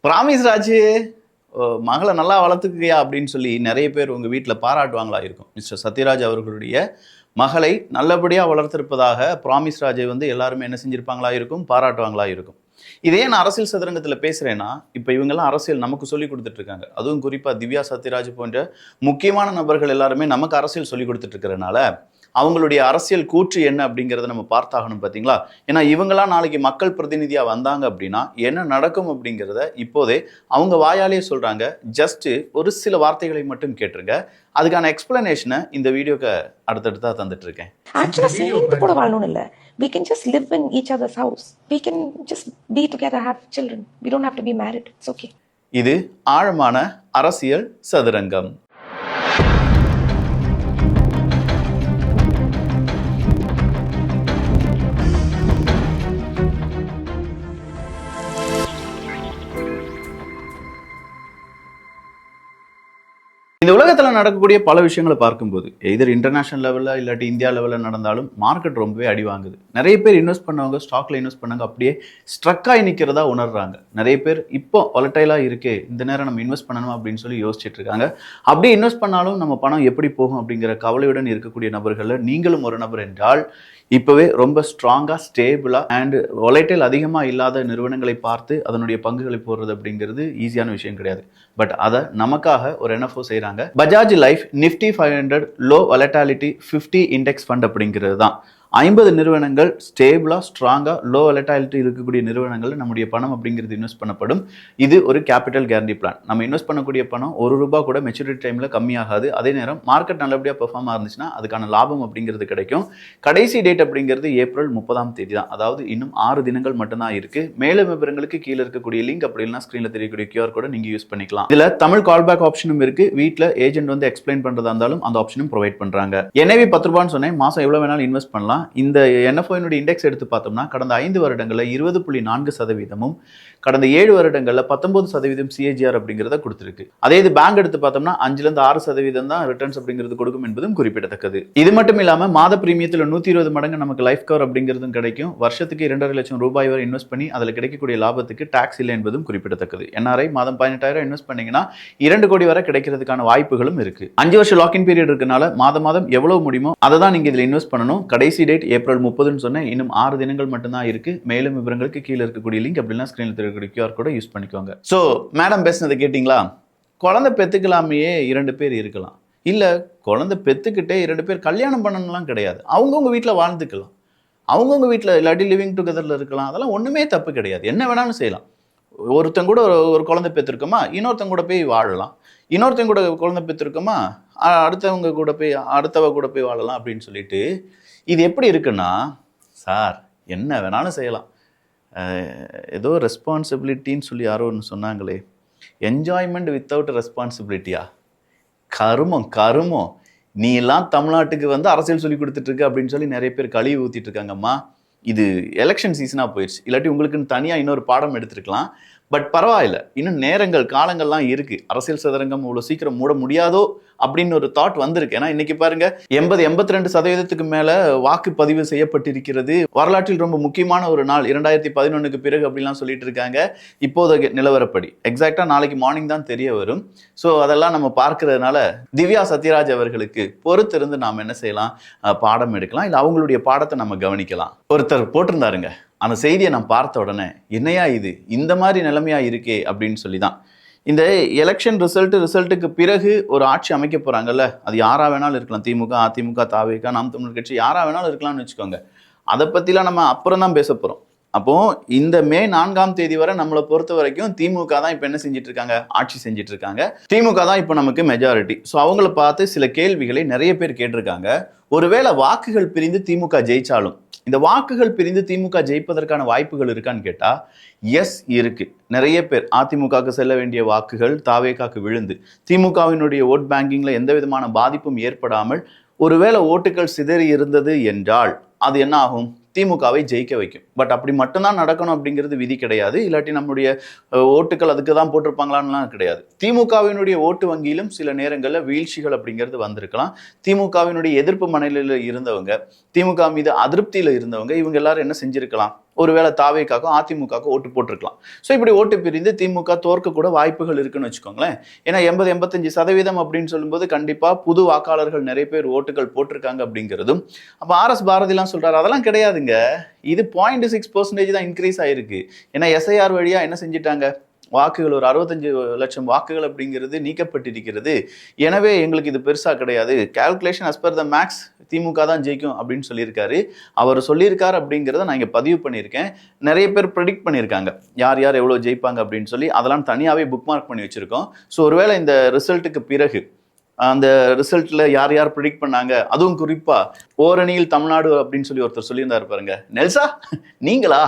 Promise Raju மகளை நல்லா வளர்த்துக்கியா அப்படின்னு சொல்லி நிறைய பேர் உங்கள் வீட்டில் பாராட்டுவாங்களா இருக்கும். மிஸ்டர் சத்யராஜ் அவர்களுடைய மகளை நல்லபடியாக வளர்த்திருப்பதாக பிராமிஸ் ராஜை வந்து எல்லாருமே என்ன செஞ்சிருப்பாங்களா இருக்கும், பாராட்டுவாங்களா இருக்கும். இதே நான் அரசியல் சதுரங்கத்தில் பேசுகிறேன்னா, இப்போ இவங்கெல்லாம் அரசியல் நமக்கு சொல்லி கொடுத்துட்டு இருக்காங்க. அதுவும் குறிப்பாக திவ்யா சத்யராஜ் போன்ற முக்கியமான நபர்கள் எல்லாருமே நமக்கு அரசியல் சொல்லி கொடுத்துட்டு இருக்கிறனால அவங்களுடைய அரசியல் கூற்று என்ன அப்படிங்கிறத நம்ம பார்த்தாகணும். பார்த்தீங்களா? ஏன்னா இவங்களாம் நாளைக்கு மக்கள் பிரதிநிதியாக வந்தாங்க அப்படின்னா என்ன நடக்கும் அப்படிங்கிறத இப்போதே அவங்க வாயாலே சொல்கிறாங்க. ஜஸ்ட்டு ஒரு சில வார்த்தைகளை மட்டும் கேட்டுருங்க. அதுக்கான எக்ஸ்பிளனேஷனை இந்த வீடியோக்கு அடுத்தடுத்தா தந்துட்டு இருக்கேன். ஆக்சுவலா சேர்ந்து கூட வாழணும்னு இல்லை. We can just live in each other's house. We can just be together, have children. We don't have to be married. It's okay. இது ஆழமான அரசியல் சதுரங்கம். இந்த உலகத்தில் நடக்கக்கூடிய பல விஷயங்களை பார்க்கும்போது எதர் இன்டர்நேஷனல் லெவலில் இல்லாட்டி இந்தியா லெவலில் நடந்தாலும் மார்க்கெட் ரொம்பவே அடி வாங்குது. நிறைய பேர் இன்வெஸ்ட் பண்ணவங்க ஸ்டாக்ல இன்வெஸ்ட் பண்ணாங்க அப்படியே ஸ்ட்ரக்காகி நிற்கிறதா உணர்றாங்க. நிறைய பேர் இப்போ வாலட்டைலாக இருக்கே, இந்த நேரம் நம்ம இன்வெஸ்ட் பண்ணணும் அப்படின்னு சொல்லி யோசிச்சுட்டு இருக்காங்க. அப்படியே இன்வெஸ்ட் பண்ணாலும் நம்ம பணம் எப்படி போகும் அப்படிங்கிற கவலையுடன் இருக்கக்கூடிய நபர்களில் நீங்களும் ஒரு நபர் என்றால் இப்போவே ரொம்ப ஸ்ட்ராங்காக ஸ்டேபிளாக அண்ட் வாலட்டைல் அதிகமாக இல்லாத நிறுவனங்களை பார்த்து அதனுடைய பங்குகளை போடுறது அப்படிங்கிறது ஈஸியான விஷயம் கிடையாது. பட் அதை நமக்காக ஒரு NFO செய்கிறாங்க. Bajaj life Nifty 500 low volatility 50 index fund அப்படிங்கிறது தான். 50 நிறுவனங்கள் ஸ்டேபிளாக ஸ்ட்ராங்காக லோ வாலட்டாலிட்டி இருக்கக்கூடிய நிறுவனங்கள் நம்முடைய பணம் அப்படிங்கிறது இன்வெஸ்ட் பண்ணப்படும். இது ஒரு கேபிட்டல் கேரண்டி பிளான். நம்ம இன்வெஸ்ட் பண்ணக்கூடிய பணம் ₹1 கூட மெச்சூரிட்டி டைமில் கம்மியாகாது. அதே நேரம் மார்க்கெட் நல்லபடியாக பெர்ஃபார்ம் இருந்துச்சுன்னா அதுக்கான லாபம் அப்படிங்கிறது கிடைக்கும். கடைசி டேட் அப்படிங்கிறது ஏப்ரல் 30 தான். அதாவது இன்னும் 6 தினங்கள் மட்டும்தான் இருக்குது. மேலும் விவரங்களுக்கு கீழே இருக்கக்கூடிய லிங்க் அப்படி இல்லைனா ஸ்க்ரீனில் தெரியக்கூடிய QR கூட நீங்கள் யூஸ் பண்ணிக்கலாம். இதில் தமிழ் கால்பேக் ஆப்ஷனும் இருக்குது. வீட்டில் ஏஜென்ட் வந்து எக்ஸ்பிளைன் பண்ணுறதா இருந்தாலும் அந்த ஆப்ஷனும் ப்ரொவைட் பண்ணுறாங்க. NAV ₹10 சொன்னேன். மாதம் எவ்வளோ வேணாலும் இன்வெஸ்ட் பண்ணலாம். இந்த NFO இண்டெக்ஸ் எடுத்து பார்த்தோம்னா கடந்த 5 வருடங்களில் 20.4%, கடந்த 7 வருடங்களில் 19% CAGR அப்படிங்கிறத கொடுத்துருக்கு. அதே இது பேங்க் எடுத்து பார்த்தோம்னா 5-6% தான் ரிட்டர்ன்ஸ் அப்படிங்கிறது கொடுக்கும் என்பதும் குறிப்பிடத்தக்கது. இது மட்டும் இல்லாமல் மாத பிரீமியத்தில் 120 மடங்கு நமக்கு லைஃப் கவர் அப்படிங்கிறதும் கிடைக்கும். வருஷத்துக்கு ₹2.5 லட்சம் வரை இன்வெஸ்ட் பண்ணி அதில் கிடைக்கக்கூடிய லாபத்துக்கு டாக்ஸ் இல்லை என்பதும் குறிப்பிடத்தக்கது. NRI மாதம் 18,000 இன்வெஸ்ட் பண்ணீங்கன்னா 2 கோடி வரை கிடைக்கிறதுக்கான வாய்ப்புகளும் இருக்கு. 5 வருஷம் லாக்இன் பீரியட் இருக்கனால மாதம் எவ்வளவு முடியுமோ அதை தான் நீங்க இதில் இன்வெஸ்ட் பண்ணணும். கடைசி டேட் ஏப்ரல் 30 சொன்னேன். இன்னும் 6 தினங்கள் மட்டும்தான் இருக்கு. மேலும் விவரங்களுக்கு கீழே இருக்கக்கூடிய லிங்க் அப்படின்னா ஸ்கிரீன்ல தெரியக்கூடிய QR கூட யூஸ் பண்ணிக்கோங்க. ஸோ மேடம் பேசுனதை கேட்டிங்களா? குழந்தை பெத்துக்கலாமையே 2 பேர் இருக்கலாம். இல்லை குழந்தை பெத்துக்கிட்டே 2 பேர் கல்யாணம் பண்ணணும்லாம் கிடையாது. அவங்கவுங்க வீட்டில் வாழ்ந்துக்கலாம். அவங்கவுங்க வீட்டில் இல்லாட்டி லிவிங் டுகெதரில் இருக்கலாம். அதெல்லாம் ஒன்றுமே தப்பு கிடையாது. என்ன வேணாலும் செய்யலாம். ஒருத்தங்க கூட ஒரு குழந்தை பெற்றிருக்கோமா இன்னொருத்தங்க கூட போய் வாழலாம். இன்னொருத்தங்க கூட குழந்தை பெற்றிருக்கோமா அடுத்தவ கூட போய் வாழலாம் அப்படின்னு சொல்லிட்டு இது எப்படி இருக்குன்னா, சார் என்ன வேணாலும் செய்யலாம், ஏதோ ரெஸ்பான்சிபிலிட்டின்னு சொல்லி யாரோ ஒன்று சொன்னாங்களே, என்ஜாய்மெண்ட் வித்தவுட் ரெஸ்பான்சிபிலிட்டியா? கருமம் நீ எல்லாம் தமிழ்நாட்டுக்கு வந்து அரசியல் சொல்லி கொடுத்துட்டு இருக்க அப்படின்னு சொல்லி நிறைய பேர் கழுவி ஊற்றிட்டு இருக்காங்கம்மா. இது எலெக்ஷன் சீசனாக போயிடுச்சு. இல்லாட்டி உங்களுக்குன்னு தனியாக இன்னொரு பாடம் எடுத்துருக்கலாம். பட் பரவாயில்ல, இன்னும் காலங்கள்லாம் இருக்குது. அரசியல் சதுரங்கம் இவ்வளோ சீக்கிரம் மூட முடியாதோ அப்படின்னு ஒரு தாட் வந்திருக்கு. ஏன்னா இன்னைக்கு பாருங்க 82% மேலே வாக்குப்பதிவு செய்யப்பட்டிருக்கிறது. வரலாற்றில் ரொம்ப முக்கியமான ஒரு நாள் 2011க்கு பிறகு அப்படிலாம் சொல்லிட்டு இருக்காங்க. இப்போதைய நிலவரப்படி எக்ஸாக்டாக நாளைக்கு மார்னிங் தான் தெரிய வரும். ஸோ அதெல்லாம் நம்ம பார்க்கறதுனால திவ்யா சத்யராஜ் அவர்களுக்கு பொறுத்திருந்து நாம் என்ன செய்யலாம், பாடம் எடுக்கலாம். இல்லை அவங்களுடைய பாடத்தை நம்ம கவனிக்கலாம். ஒருத்தர் போட்டிருந்தாருங்க, அந்த செய்தியை நான் பார்த்த உடனே என்னையா இது இந்த மாதிரி நிலைமையா இருக்கே அப்படின்னு சொல்லி தான். இந்த எலெக்ஷன் ரிசல்ட்டுக்கு பிறகு ஒரு ஆட்சி அமைக்க போகிறாங்கல்ல, அது யாரா வேணாலும் இருக்கலாம். திமுக, அதிமுக, தாவேகா, நாம் தமிழர் கட்சி யாரா வேணாலும் இருக்கலாம்னு வச்சுக்கோங்க. அதை பற்றிலாம் நம்ம அப்புறம் தான் பேச போகிறோம். அப்போது இந்த மே 4 வரை நம்மளை பொறுத்த வரைக்கும் திமுக தான் இப்போ என்ன செஞ்சிட்டு இருக்காங்க, ஆட்சி செஞ்சிட்டு இருக்காங்க. திமுக தான் இப்போ நமக்கு மெஜாரிட்டி. ஸோ அவங்கள பார்த்து சில கேள்விகளை நிறைய பேர் கேட்டிருக்காங்க. ஒருவேளை வாக்குகள் பிரிந்து திமுக ஜெயிச்சாலும் இந்த வாக்குகள் பிரிந்து திமுக ஜெயிப்பதற்கான வாய்ப்புகள் இருக்கான்னு கேட்டா எஸ் இருக்கு. நிறைய பேர் அதிமுகவுக்கு செல்ல வேண்டிய வாக்குகள் தாவேகாக்கு விழுந்து திமுகவினுடைய ஓட் பேங்கிங்ல எந்த விதமான பாதிப்பும் ஏற்படாமல் ஒருவேளை ஓட்டுகள் சிதறி இருந்தது என்றால் அது என்ன ஆகும், திமுகவை ஜெயிக்க வைக்கும். பட் அப்படி மட்டும்தான் நடக்கணும் அப்படிங்கிறது விதி கிடையாது. இல்லாட்டி நம்முடைய ஓட்டுகள் அதுக்கு தான் போட்டிருப்பாங்களான்லாம் கிடையாது. திமுகவினுடைய ஓட்டு வங்கியிலும் சில நேரங்களில் வீழ்ச்சிகள் அப்படிங்கிறது வந்திருக்கலாம். திமுகவினுடைய எதிர்ப்பு மனநிலையில் இருந்தவங்க, திமுக மீது அதிருப்தியில் இருந்தவங்க, இவங்க எல்லாரும் என்ன செஞ்சிருக்கலாம், ஒருவேளை தாவேக்காக்கும் அதிமுகவுக்கும் ஓட்டு போட்டிருக்கலாம். ஸோ இப்படி ஓட்டு பிரிந்து திமுக தோற்க கூட வாய்ப்புகள் இருக்குன்னு வச்சுக்கோங்களேன். ஏன்னா 80-85% அப்படின்னு சொல்லும்போது கண்டிப்பா புது வாக்காளர்கள் நிறைய பேர் ஓட்டுகள் போட்டிருக்காங்க அப்படிங்கிறதும். அப்ப RS பாரதிலாம் சொல்றாரு, அதெல்லாம் கிடையாதுங்க, இது 0.6% தான் இன்க்ரீஸ் ஆயிருக்கு. ஏன்னா SIR வழியா என்ன செஞ்சிட்டாங்க, வாக்குகள் ஒரு 65 லட்சம் வாக்குகள் அப்படிங்கிறது நீக்கப்பட்டிருக்கிறது. எனவே எங்களுக்கு இது பெருசா கிடையாது, calculation as per the maths DMK தான் ஜெயிக்கும் அப்படின்னு சொல்லியிருக்காரு. அவர் சொல்லியிருக்காரு அப்படிங்கிறத நான் இங்கே பதிவு பண்ணியிருக்கேன். நிறைய பேர் ப்ரெடிக்ட் பண்ணியிருக்காங்க யார் யார் எவ்வளோ ஜெயிப்பாங்க அப்படின்னு சொல்லி, அதெல்லாம் தனியாகவே புக் மார்க் பண்ணி வச்சிருக்கோம். ஸோ ஒருவேளை இந்த ரிசல்ட்டுக்கு பிறகு அந்த ரிசல்ட்ல யார் யார் ப்ரிடிக்ட் பண்ணாங்க, அதுவும் குறிப்பா ஓரணியில் தமிழ்நாடு அப்படின்னு சொல்லி ஒருத்தர் சொல்லியிருந்தாரு பாருங்க, நெல்சா நீங்களா,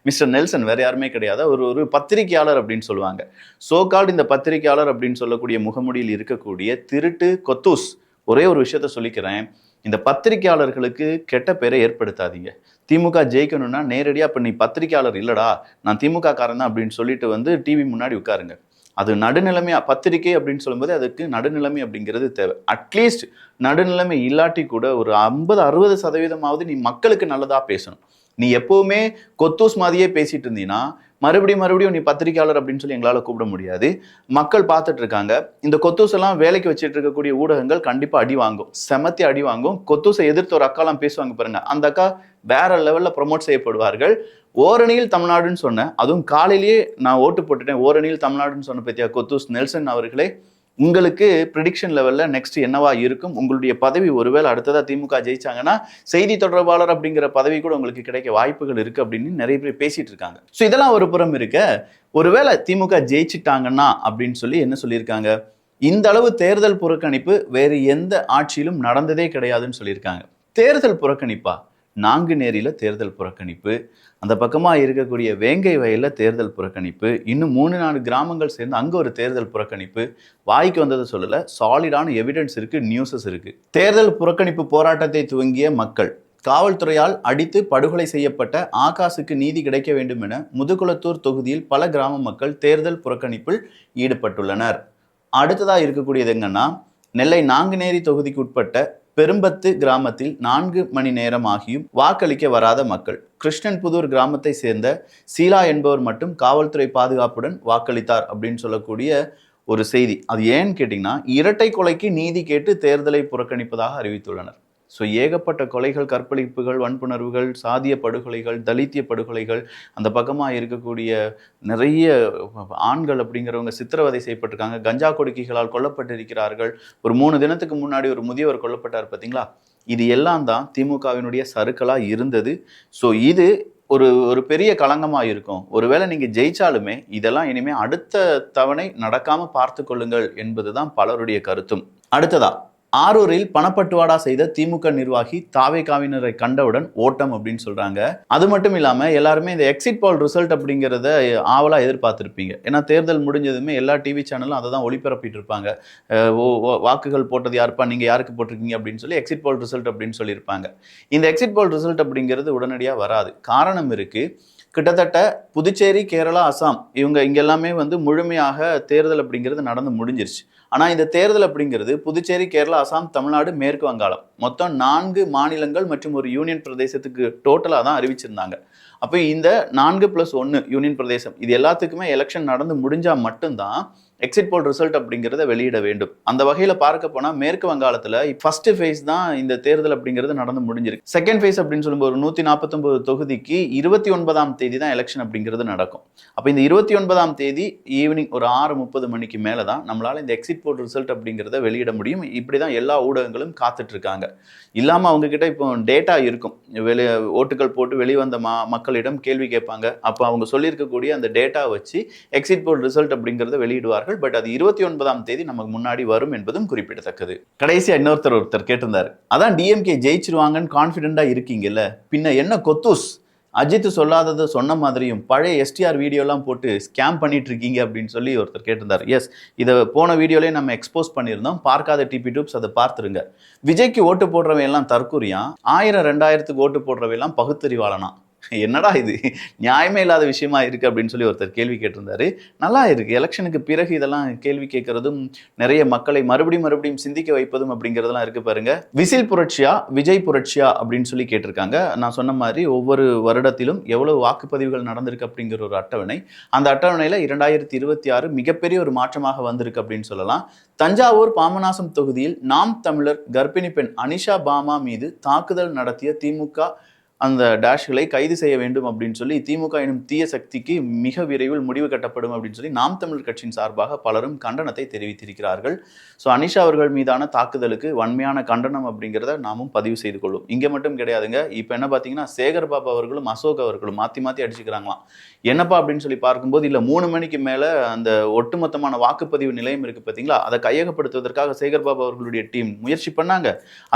மிஸ்டர் நெல்சன் வேற யாருமே கிடையாது, ஒரு பத்திரிகையாளர் அப்படின்னு சொல்லுவாங்க. சோகால்டு இந்த பத்திரிகையாளர் அப்படின்னு சொல்லக்கூடிய முகமுடியில் இருக்கக்கூடிய திருட்டு கொத்தூஸ் ஒரே ஒரு விஷயத்த சொல்லிக்கிறேன், இந்த பத்திரிகையாளர்களுக்கு கெட்ட பேரை ஏற்படுத்தாதீங்க. திமுக ஜெயிக்கணும்னா நேரடியா இப்ப நீ பத்திரிகையாளர் இல்லடா, நான் திமுக காரன் தான் அப்படின்னு சொல்லிட்டு வந்து டிவி முன்னாடி உட்காருங்க. அது நடுநிலைமையா, பத்திரிகை அப்படின்னு சொல்லும்போது அதுக்கு நடுநிலைமை அப்படிங்கிறது தேவை. அட்லீஸ்ட் நடுநிலைமை இல்லாட்டி கூட ஒரு 50-60% நீ மக்களுக்கு நல்லதா பேசணும். நீ எப்பவுமே கொத்தூஸ் மாதிரியே பேசிட்டு இருந்தீங்கன்னா மறுபடியும் நீ பத்திரிகையாளர் அப்படின்னு சொல்லி எங்களால் கூப்பிட முடியாது. மக்கள் பார்த்துட்டு இருக்காங்க. இந்த கொத்தூஸ் எல்லாம் வேலைக்கு வச்சுட்டு இருக்கக்கூடிய ஊடகங்கள் கண்டிப்பா அடி வாங்கும், செமத்தி அடி வாங்கும். கொத்தூஸை எதிர்த்து ஒரு அக்காலாம் பேசுவாங்க பாருங்க, அந்த அக்கா வேற லெவல்ல ப்ரொமோட் செய்யப்படுவார்கள். ஓரணியில் தமிழ்நாடுன்னு சொன்னேன், அதுவும் காலையிலேயே நான் ஓட்டு போட்டுட்டேன், ஓரணியில் தமிழ்நாடுன்னு சொன்ன பத்தியா கொத்தூஸ் நெல்சன் அவர்களே, உங்களுக்கு ப்ரிடிக்ஷன் லெவல்ல நெக்ஸ்ட் என்னவா இருக்கும், உங்களுடைய பதவி ஒருவேளை அடுத்ததா திமுக ஜெயிச்சாங்கன்னா செய்தி தொடர்பாளர் அப்படிங்கிற பதவி கூட உங்களுக்கு கிடைக்க வாய்ப்புகள் இருக்கு அப்படின்னு நிறைய பேர் பேசிட்டு இருக்காங்க. ஸோ இதெல்லாம் ஒரு புறம் இருக்க, ஒருவேளை திமுக ஜெயிச்சிட்டாங்கன்னா அப்படின்னு சொல்லி என்ன சொல்லியிருக்காங்க, இந்த அளவு தேர்தல் புறக்கணிப்பு வேறு எந்த ஆட்சியிலும் நடந்ததே கிடையாதுன்னு சொல்லியிருக்காங்க. தேர்தல் புறக்கணிப்பா? நாங்குநேரியில தேர்தல் புறக்கணிப்பு, அந்த பக்கமா இருக்கக்கூடிய வேங்கை வயல்ல தேர்தல் புறக்கணிப்பு, இன்னும் 3-4 கிராமங்கள் சேர்ந்து அங்க ஒரு தேர்தல் புறக்கணிப்பு. வாய்க்கு வந்ததை சொல்லல, சாலிடான எவிடன்ஸ் இருக்கு, நியூஸஸ் இருக்கு. தேர்தல் புறக்கணிப்பு போராட்டத்தை துவங்கிய மக்கள் காவல்துறையால் அடித்து படுகொலை செய்யப்பட்ட ஆகாஷுக்கு நீதி கிடைக்க வேண்டும் என முதுகுளத்தூர் தொகுதியில் பல கிராம மக்கள் தேர்தல் புறக்கணிப்பில் ஈடுபட்டுள்ளனர். அடுத்ததா இருக்கக்கூடியது எங்கன்னா, நெல்லை நாங்குநேரி தொகுதிக்கு உட்பட்ட பெரும்பத்து கிராமத்தில் 4 மணி நேரம் ஆகியும் வாக்களிக்க வராத மக்கள். கிருஷ்ணன்புதூர் கிராமத்தை சேர்ந்த சீலா என்பவர் மட்டும் காவல்துறை பாதுகாப்புடன் வாக்களித்தார் அப்படின்னு சொல்லக்கூடிய ஒரு செய்தி. அது ஏன்னு கேட்டிங்கன்னா, இரட்டை கொலைக்கு நீதி கேட்டு தேர்தலை புறக்கணிப்பதாக அறிவித்துள்ளனர். ஸோ ஏகப்பட்ட கொலைகள், கற்பழிப்புகள், வன்புணர்வுகள், சாதிய படுகொலைகள், தலித்திய படுகொலைகள், அந்த பக்கமாக இருக்கக்கூடிய நிறைய ஆண்கள் அப்படிங்கிறவங்க சித்திரவதை செய்யப்பட்டிருக்காங்க, கஞ்சா கொடுக்கிகளால் கொல்லப்பட்டிருக்கிறார்கள். ஒரு 3 தினத்துக்கு முன்னாடி ஒரு முதியவர் கொல்லப்பட்டார் பார்த்தீங்களா? இது எல்லாம் தான் திமுகவினுடைய சறுக்கலாக இருந்தது. ஸோ இது ஒரு பெரிய களங்கமாக இருக்கும். ஒருவேளை நீங்கள் ஜெயிச்சாலுமே இதெல்லாம் இனிமேல் அடுத்த தவணை நடக்காமல் பார்த்து கொள்ளுங்கள் என்பது தான் பலருடைய கருத்தும். அடுத்ததா, ஆரூரில் பணப்பட்டுவாடா செய்த திமுக நிர்வாகி தாவேகாவினரை கண்டவுடன் ஓட்டம் அப்படின்னு சொல்றாங்க. அது மட்டும் இல்லாம எல்லாருமே இந்த எக்ஸிட் போல் ரிசல்ட் அப்படிங்கிறத ஆவலா எதிர்பார்த்திருப்பீங்க. ஏன்னா தேர்தல் முடிஞ்சதுமே எல்லா டிவி சேனலும் அதை தான் ஒளிபரப்பிட்டு இருப்பாங்க. வாக்குகள் போட்டது யாருப்பா, நீங்க யாருக்கு போட்டிருக்கீங்க அப்படின்னு சொல்லி எக்ஸிட் போல் ரிசல்ட் அப்படின்னு சொல்லியிருப்பாங்க. இந்த எக்ஸிட் போல் ரிசல்ட் அப்படிங்கிறது உடனடியாக வராது. காரணம் இருக்கு. கிட்டத்தட்ட புதுச்சேரி, கேரளா, அசாம் இங்க எல்லாமே முழுமையாக தேர்தல் அப்படிங்கிறது நடந்து முடிஞ்சிருச்சு. ஆனால் இந்த தேர்தல் அப்படிங்கிறது புதுச்சேரி, கேரளா, அசாம், தமிழ்நாடு, மேற்கு வங்காளம் மொத்தம் 4 மாநிலங்கள் மற்றும் ஒரு யூனியன் பிரதேசத்துக்கு டோட்டலாக தான் அறிவிச்சிருந்தாங்க. அப்போ இந்த 4+1 யூனியன் பிரதேசம் இது எல்லாத்துக்குமே எலெக்ஷன் நடந்து முடிஞ்சால் மட்டும்தான் எக்ஸிட் போல் ரிசல்ட் அப்படிங்கிறத வெளியிட வேண்டும். அந்த வகையில் பார்க்க போனால் மேற்கு வங்காளத்தில் ஃபர்ஸ்ட் ஃபேஸ் தான் இந்த தேர்தல் அப்படிங்கிறது நடந்து முடிஞ்சிருக்கு. செகண்ட் ஃபேஸ் அப்படின்னு சொல்லும்போது 149 தொகுதிக்கு 29ஆம் தேதி தான் எலெக்ஷன் அப்படிங்கிறது நடக்கும். அப்போ இந்த 29ஆம் தேதி ஈவினிங் ஒரு 6:30 மணிக்கு மேலே தான் நம்மளால் இந்த எக்ஸிட் போல் ரிசல்ட் அப்படிங்கிறத வெளியிட முடியும். இப்படி தான் எல்லா ஊடகங்களும் காத்துட்டு இருக்காங்க. இல்லாமல் அவங்க கிட்ட இப்போ டேட்டா இருக்கும், ஓட்டுகள் போட்டு வெளிவந்த மக்களிடம் கேள்வி கேட்பாங்க. அப்போ அவங்க சொல்லியிருக்கக்கூடிய அந்த டேட்டா வச்சு எக்ஸிட் போல் ரிசல்ட் அப்படிங்கிறத வெளியிடுவார்கள். பட் அது 29ஆம் தேதி நமக்கு முன்னாடி வரும் என்பதும் குறிப்பிடத்தக்கது. கடைசியா ஒருத்தர் கேட்டிருந்தாரு, அதான் டிஎம்கே ஜெயிச்சிருவாங்கன்னு கான்ஃபிடென்ட்டா இருக்கீங்கல்ல, பின்ன என்ன கொத்தூஸ் அஜித் சொல்லாததை சொன்ன மாதிரியும் பழைய எஸ்டிஆர் வீடியோலாம் போட்டு ஸ்கேம் பண்ணிட்டு இருக்கீங்க அப்படின்னு சொல்லி ஒருத்தர் கேட்டிருந்தார். எஸ், இதை போன வீடியோலேயே நம்ம எக்ஸ்போஸ் பண்ணியிருந்தோம். பார்க்காத டிபி டியூப்ஸ் அதை பார்த்துருங்க. விஜய்க்கு ஓட்டு போடுறவன் எல்லாம் தற்கூரியான், 1000-2000க்கு ஓட்டு போடுறவையெல்லாம் பகுத்தறிவாளனா. என்னடா இது நியாயமே இல்லாத விஷயமா இருக்கு அப்படின்னு சொல்லி ஒருத்தர் கேள்வி கேட்டிருந்தாரு. நல்லா இருக்கு. எலெக்ஷனுக்கு பிறகு இதெல்லாம் கேள்வி கேட்கறதும் நிறைய மக்களை மறுபடியும் சிந்திக்க வைப்பதும் அப்படிங்கிறதெல்லாம் இருக்கு பாருங்க. விசில் புரட்சியா விஜய் புரட்சியா அப்படின்னு சொல்லி கேட்டிருக்காங்க. நான் சொன்ன மாதிரி ஒவ்வொரு வருடத்திலும் எவ்வளவு வாக்குப்பதிவுகள் நடந்திருக்கு அப்படிங்கிற ஒரு அட்டவணை. அந்த அட்டவணையில 2026 மிகப்பெரிய ஒரு மாற்றமாக வந்திருக்கு அப்படின்னு சொல்லலாம். தஞ்சாவூர் பாபநாசம் தொகுதியில் நாம் தமிழர் கர்ப்பிணி பெண் அனிஷா பாமா மீது தாக்குதல் நடத்திய திமுக அந்த டேஷ்களை கைது செய்ய வேண்டும் அப்படின்னு சொல்லி திமுக எனும் தீய சக்திக்கு மிக விரைவில் முடிவு கட்டப்படும் அப்படின்னு சொல்லி நாம் தமிழர் கட்சியின் சார்பாக பலரும் கண்டனத்தை தெரிவித்திருக்கிறார்கள். ஸோ அனிஷா அவர்கள் மீதான தாக்குதலுக்கு வன்மையான கண்டனம் அப்படிங்கிறத நாமும் பதிவு செய்து கொள்ளும். இங்கே மட்டும் கிடையாதுங்க. இப்போ என்ன பார்த்தீங்கன்னா சேகர் பாபு அவர்களும் அசோக் அவர்களும் மாற்றி அடிச்சுக்கிறாங்களாம். என்னப்பா அப்படின்னு சொல்லி பார்க்கும்போது இல்லை 3 மணிக்கு மேலே அந்த ஒட்டுமொத்தமான வாக்குப்பதிவு நிலையம் இருக்குது பார்த்தீங்களா, அதை கையகப்படுத்துவதற்காக சேகர் பாபு அவர்களுடைய டீம் முயற்சி பண்ணாங்க.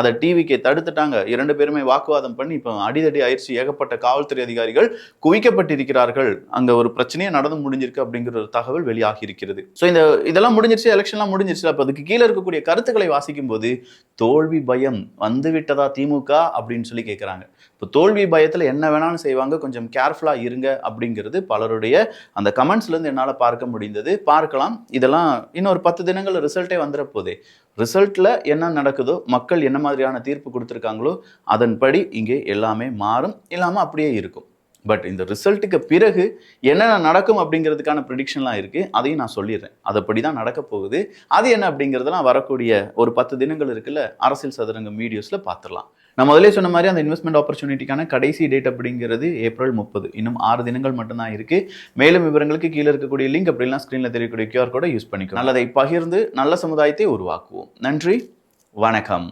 அதை டிவிக்கே தடுத்துட்டாங்க. 2 பேருமே வாக்குவாதம் பண்ணி இப்போ அடிதடி ஆயிடுச்சு. ஏகப்பட்ட காவல்துறை அதிகாரிகள் குவிக்கப்பட்டிருக்கிறார்கள். அங்க ஒரு பிரச்சனையே நடந்து முடிஞ்சிருக்கு அப்படிங்கிற ஒரு தகவல் வெளியாகி இருக்கிறது. ஸோ இதெல்லாம் முடிஞ்சிருச்சு, எலெக்ஷன்லாம் முடிஞ்சிருச்சு. அப்போ அதுக்கு கீழே இருக்கக்கூடிய கருத்துக்களை வாசிக்கும் போது தோல்வி பயம் வந்து விட்டதா திமுக அப்படின்னு சொல்லி கேட்குறாங்க. இப்போ தோல்வி பயத்தில் என்ன வேணாலும் செய்வாங்க, கொஞ்சம் கேர்ஃபுல்லாக இருங்க அப்படிங்கிறது பலருடைய அந்த கமெண்ட்ஸ்லேருந்து என்னால் பார்க்க முடிந்தது. பார்க்கலாம். இதெல்லாம் இன்னொரு 10 தினங்கள் ரிசல்ட்டே வந்துட போதே. ரிசல்ட்டில் என்ன நடக்குதோ, மக்கள் என்ன மாதிரியான தீர்ப்பு கொடுத்துருக்காங்களோ அதன்படி இங்கே எல்லாமே மாறும், இல்லாமல் அப்படியே இருக்கும். பட் இந்த ரிசல்ட்டுக்கு பிறகு என்னென்ன நடக்கும் அப்படிங்கிறதுக்கான ப்ரிடிக்ஷன்லாம் இருக்குது. அதையும் நான் சொல்லிடுறேன். அதுபடி தான் நடக்க போகுது. அது என்ன அப்படிங்கிறதெல்லாம் வரக்கூடிய ஒரு 10 தினங்கள் இருக்குல்ல, அரசியல் சதுரங்கம் வீடியோஸில் பார்த்துடலாம். நான் முதலே சொன்ன மாதிரி அந்த இன்வெஸ்ட்மெண்ட் ஆப்பர்ச்சுனிட்டிக்கான கடைசி டேட் அப்படிங்கிறது ஏப்ரல் 30. இன்னும் 6 தினங்கள் மட்டும்தான் இருக்குது. மேலும் விவரங்களுக்கு கீழே இருக்கக்கூடிய லிங்க் அப்படிலாம் ஸ்க்ரீனில் தெரியக்கூடிய QR கோடை யூஸ் பண்ணிக்கோ. நல்லதை பகிர்ந்து நல்ல சமுதாயத்தை உருவாக்குவோம். நன்றி, வணக்கம்.